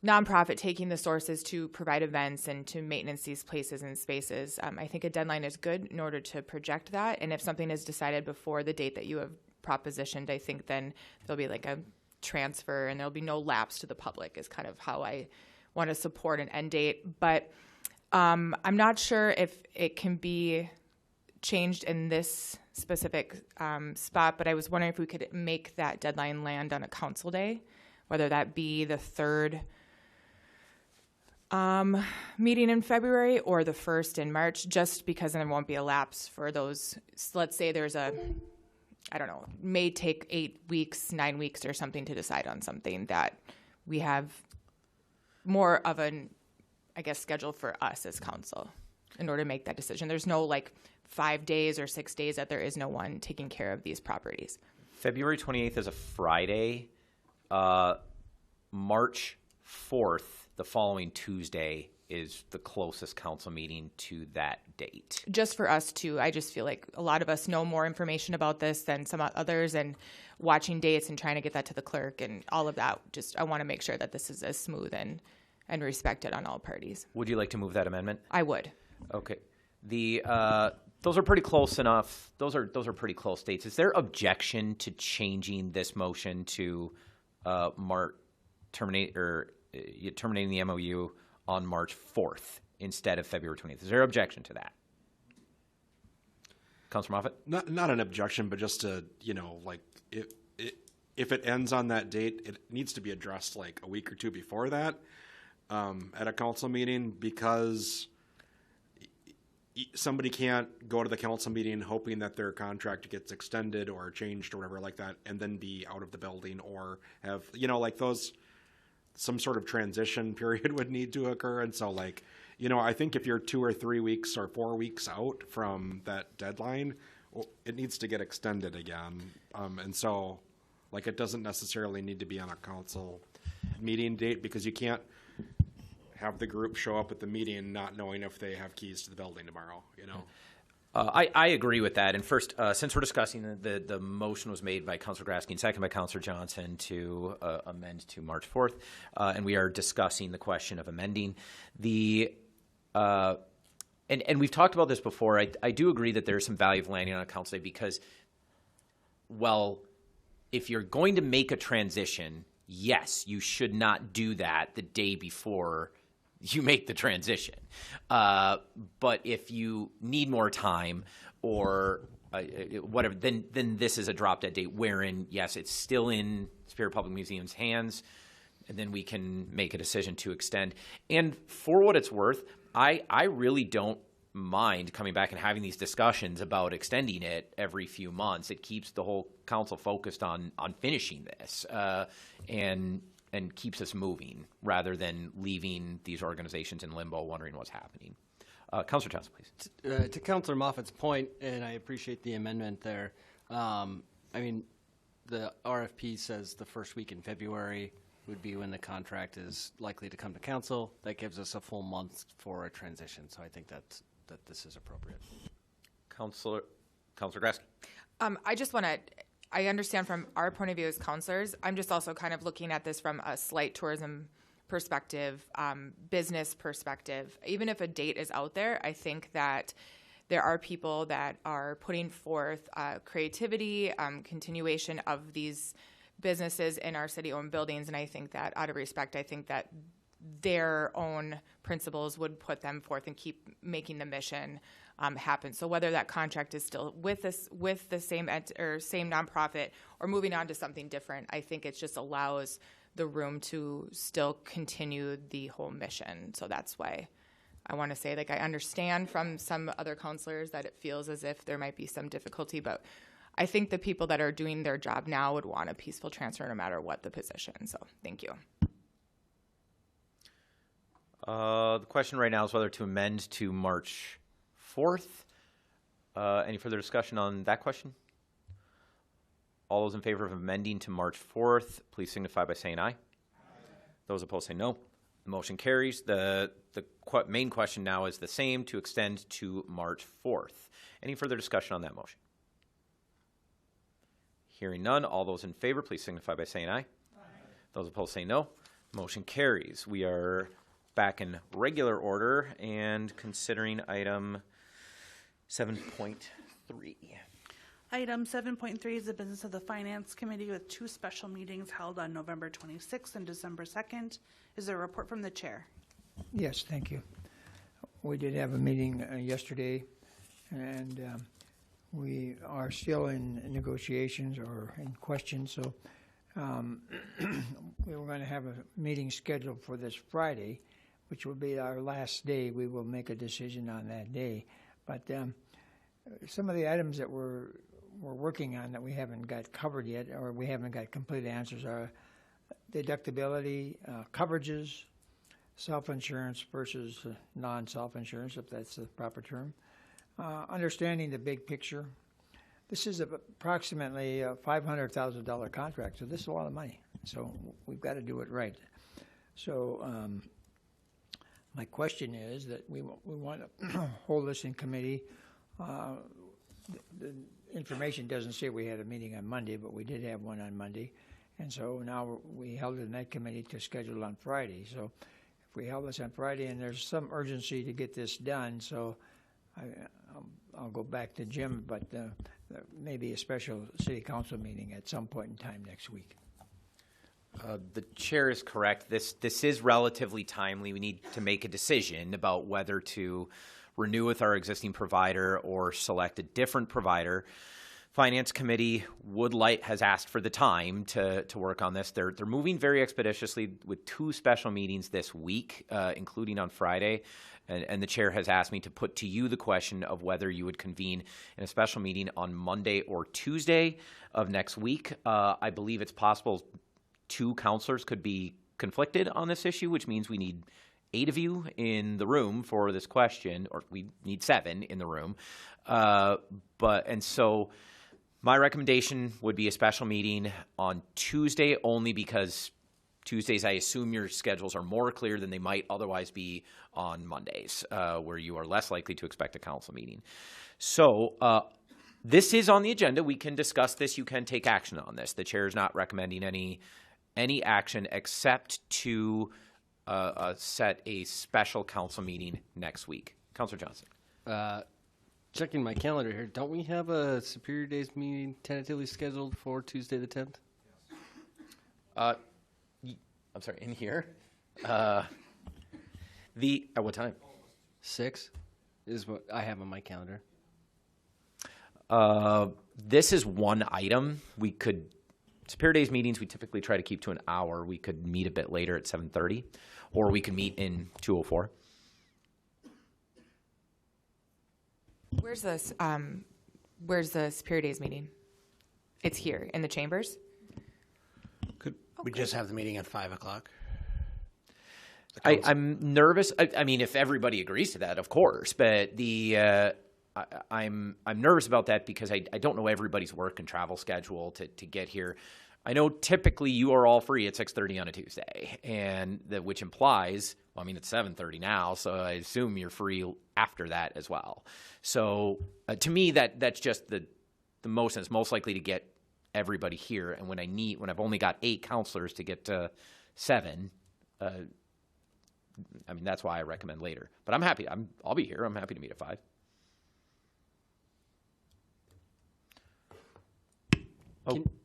nonprofit taking the sources to provide events and to maintenance these places and spaces, I think a deadline is good in order to project that. And if something is decided before the date that you have propositioned, I think then there'll be like a transfer and there'll be no lapse to the public is kind of how I want to support an end date. But I'm not sure if it can be changed in this specific spot, but I was wondering if we could make that deadline land on a council day, whether that be the third meeting in February or the first in March, just because then there won't be a lapse for those. So let's say there's may take 8 weeks, 9 weeks or something to decide on something that we have more of an, schedule for us as council in order to make that decision. There's no 5 days or 6 days that there is no one taking care of these properties. February 28th is a Friday. March 4th, the following Tuesday, is the closest council meeting to that date. Just for us too, I just feel like a lot of us know more information about this than some others, and watching dates and trying to get that to the clerk and all of that, I want to make sure that this is as smooth and respected on all parties. Would you like to move that amendment? I would. Okay. Those are pretty close enough. Those are pretty close dates. Is there objection to changing this motion to terminating the MOU on March 4th instead of February 20th? Is there objection to that? Councilor Moffett? Not an objection, but just to, if it ends on that date, it needs to be addressed a week or two before that at a council meeting, because somebody can't go to the council meeting hoping that their contract gets extended or changed or whatever like that and then be out of the building or have, some sort of transition period would need to occur. And so I think if you're 2 or 3 weeks or 4 weeks out from that deadline, it needs to get extended again. And so it doesn't necessarily need to be on a council meeting date, because you can't have the group show up at the meeting not knowing if they have keys to the building tomorrow, I agree with that. And first, since we're discussing, the motion was made by Councilor Grasky and second by Councilor Johnson to amend to March 4th, and we are discussing the question of amending and we've talked about this before. I do agree that there's some value of landing on a council day, because, if you're going to make a transition, yes, you should not do that the day before you make the transition. But if you need more time or whatever, then this is a drop dead date wherein, yes, it's still in Superior Public Museum's hands, and then we can make a decision to extend. And for what it's worth, I really don't mind coming back and having these discussions about extending it every few months. It keeps the whole council focused on finishing this and keeps us moving rather than leaving these organizations in limbo wondering what's happening. Councilor Johnson, please. To Councilor Moffat's point, and I appreciate the amendment there, the RFP says the first week in February would be when the contract is likely to come to council. That gives us a full month for a transition, so I think that this is appropriate. Councilor Grasky. I just want to, I understand from our point of view as counselors, I'm just also kind of looking at this from a slight tourism perspective, business perspective. Even if a date is out there, I think that there are people that are putting forth creativity, continuation of these businesses in our city-owned buildings, and I think that out of respect, I think that their own principles would put them forth and keep making the mission happen. So whether that contract is still with the same same nonprofit or moving on to something different, I think it just allows the room to still continue the whole mission. So that's why I want to say, like, I understand from some other counselors that it feels as if there might be some difficulty, but I think the people that are doing their job now would want a peaceful transfer no matter what the position. So thank you. The question right now is whether to amend to March 4th. Any further discussion on that question? All those in favor of amending to March 4th, please signify by saying aye. Those opposed say no. The motion carries. The main question now is the same, to extend to March 4th. Any further discussion on that motion? Hearing none, all those in favor, please signify by saying aye. Those opposed say no. Motion carries. We are back in regular order and considering item 7.3. Item 7.3 is the business of the Finance Committee with 2 special meetings held on November 26th and December 2nd. Is there a report from the chair? Yes, thank you. We did have a meeting yesterday, and we are still in negotiations or in questions. So we were going to have a meeting scheduled for this Friday, which will be our last day. We will make a decision on that day. But some of the items that we're working on that we haven't got covered yet, or we haven't got complete answers, are deductibility, coverages, self-insurance versus non-self-insurance, if that's the proper term. Understanding the big picture. This is approximately a $500,000 contract, so this is a lot of money. So we've got to do it right. So my question is that we want to hold this in committee. The information doesn't say we had a meeting on Monday, but we did have one on Monday. And so now we held it in that committee to schedule on Friday. So if we held this on Friday, and there's some urgency to get this done, so I'll go back to Jim, but maybe a special city council meeting at some point in time next week. The chair is correct. This is relatively timely. We need to make a decision about whether to renew with our existing provider or select a different provider. Finance Committee has asked for the time to work on this. They're moving very expeditiously with 2 special meetings this week, including on Friday. And the chair has asked me to put to you the question of whether you would convene in a special meeting on Monday or Tuesday of next week. I believe it's possible 2 counselors could be conflicted on this issue, which means we need 8 of you in the room for this question, or we need 7 in the room. So my recommendation would be a special meeting on Tuesday, only because Tuesdays, I assume your schedules are more clear than they might otherwise be on Mondays, where you are less likely to expect a council meeting. So this is on the agenda. We can discuss this. You can take action on this. The chair is not recommending any action except to set a special council meeting next week. Councilor Johnson. Checking my calendar here, don't we have a Superior Days meeting tentatively scheduled for Tuesday the 10th? I'm sorry, in here? At what time? 6 is what I have on my calendar. This is one item. Superior Days meetings, we typically try to keep to an hour. We could meet a bit later at 7:30, or we could meet in 204. Where's the Superior Days meeting? It's here in the chambers. We just have the meeting at 5 o'clock. I'm nervous. I mean, if everybody agrees to that, of course. But I'm nervous about that because I don't know everybody's work and travel schedule to get here. I know typically you are all free at 6:30 on a Tuesday, and which implies, well, I mean, it's 7:30 now, so I assume you're free after that as well. So to me, that's just the most likely to get everybody here. And when I've only got 8 counselors to get to 7, I mean, that's why I recommend later. But I'm happy. I'll be here. I'm happy to meet at 5.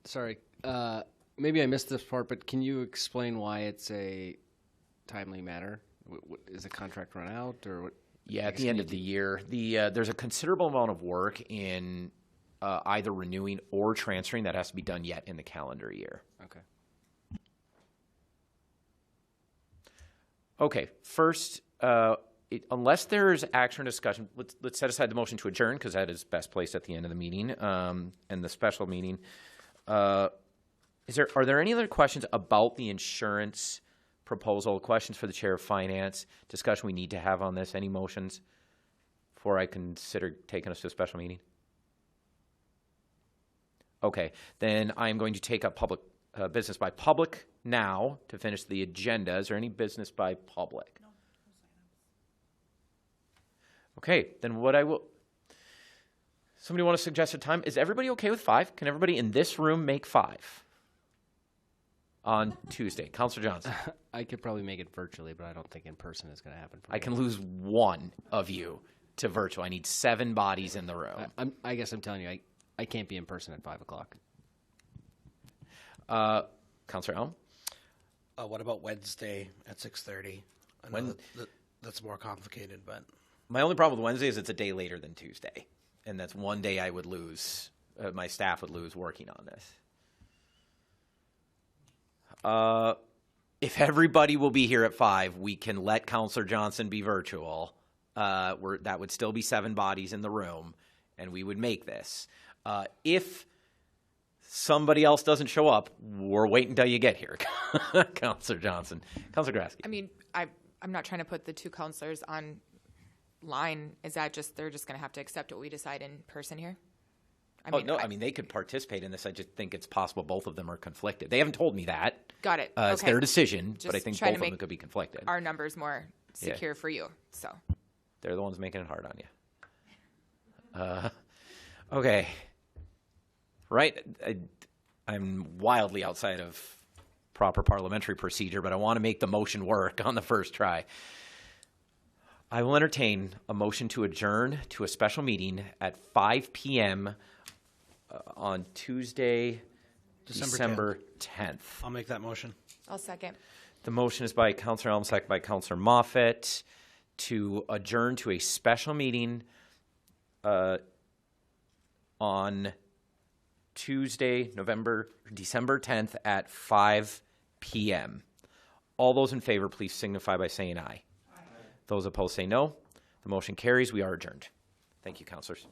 Sorry, maybe I missed this part, but can you explain why it's a timely manner? Is the contract run out, or what? Yeah, at the end of the year, there's a considerable amount of work in either renewing or transferring that has to be done yet in the calendar year. Okay. Okay, first, unless there's action or discussion, let's set aside the motion to adjourn because that is best placed at the end of the meeting and the special meeting. Are there any other questions about the insurance proposal? Questions for the chair of finance? Discussion we need to have on this? Any motions before I consider taking us to a special meeting? Okay, then I'm going to take up public business by public now to finish the agenda. Is there any business by public? No. Okay, then what I will. Somebody want to suggest a time? Is everybody okay with 5? Can everybody in this room make 5 on Tuesday? Counselor Johnson. I could probably make it virtually, but I don't think in person is going to happen. I can lose one of you to virtual. I need 7 bodies in the room. I guess I'm telling you, I can't be in person at 5 o'clock. Counselor Elm? What about Wednesday at 6:30? I know that's more complicated, but my only problem with Wednesday is it's a day later than Tuesday, and that's one day I would lose. My staff would lose working on this. If everybody will be here at 5, we can let Counselor Johnson be virtual. That would still be 7 bodies in the room, and we would make this. If somebody else doesn't show up, we're waiting until you get here, Counselor Johnson. Counselor Grasky. I mean, I'm not trying to put the 2 counselors on line. Is that just they're just going to have to accept what we decide in person here? I mean, they could participate in this. I just think it's possible both of them are conflicted. They haven't told me that. Got it. It's their decision, Just but I think trying both to of them make could be conflicted. Our numbers more secure for you. So they're the ones making it hard on you. Okay. Right. I'm wildly outside of proper parliamentary procedure, but I want to make the motion work on the first try. I will entertain a motion to adjourn to a special meeting at 5 p.m. On Tuesday, December 10th. I'll make that motion. I'll second. The motion is by Counselor Elm, second by Counselor Moffett, to adjourn to a special meeting on Tuesday, December 10th at 5 p.m. All those in favor, please signify by saying aye. Those opposed say no. The motion carries. We are adjourned. Thank you, counselors.